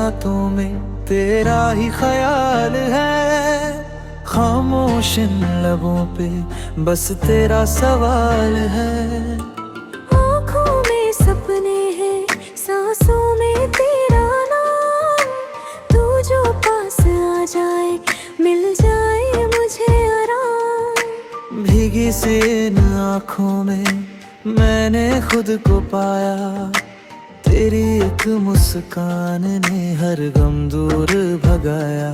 रातों में तेरा ही ख्याल है, खामोश इन लबों पे बस तेरा सवाल है। आँखों में सपने हैं, सांसों में तेरा नाम, तू जो पास आ जाए मिल जाए मुझे आराम। भीगी सी इन आँखों में मैंने खुद को पाया, तेरी एक मुस्कान ने हर गम दूर भगाया।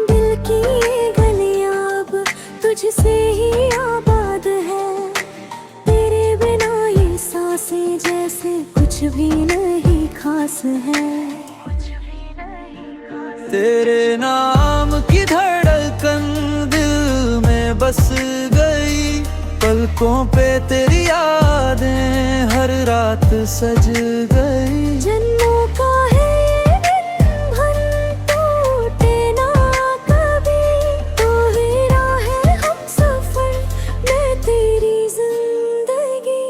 दिल की ये गलियां अब तुझसे ही आबाद है, तेरे बिना ये सांसें जैसे कुछ भी नहीं खास है। तेरे नाम की धड़कन दिल में बस गई, पलकों पे तेरी यादें हर रात सज गई। जन्मों का है ये बंधन, टूटे ना कभी, तू ही राह है हम सफर मैं तेरी जिंदगी।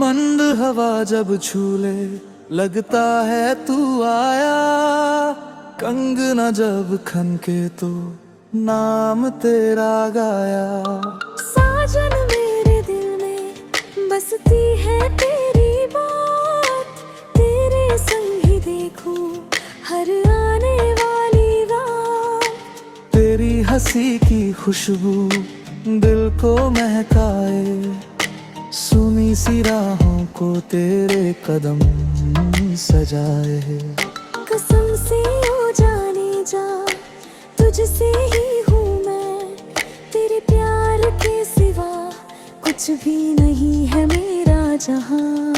मंद हवा जब छूले लगता है तू आया, कंगना जब खनके तो नाम तेरा गाया। साजन मेरे दिल में बसती है तेरी बात, तेरे संग ही देखूं हर आने वाली रात। तेरी हंसी की खुशबू दिल को महकाए, सुनी सी राहों को तेरे कदम सजाए। कसम से ओ जाने जा तुझसे ही हूँ मैं, तेरे प्यार के सिवा कुछ भी नहीं है मेरा जहां।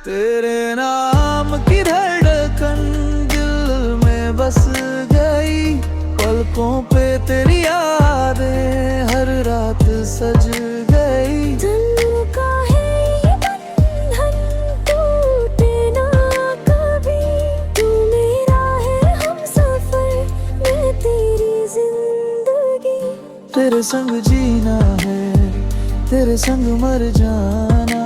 तेरे नाम की धड़कन दिल में बस गई, पलकों पे तेरी यादें हर रात सज गई। जन्मों का है ये बंधन, टूटे ना कभी, तू मेरा है हम सफर मैं तेरी जिंदगी। तेरे संग जीना है, तेरे संग मर जाना,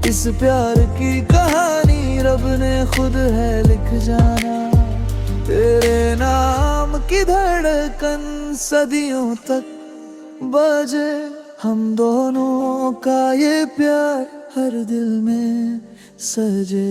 इस प्यार की कहानी रब ने खुद है लिख जाना। तेरे नाम की धड़कन सदियों तक बजे, हम दोनों का ये प्यार हर दिल में सजे।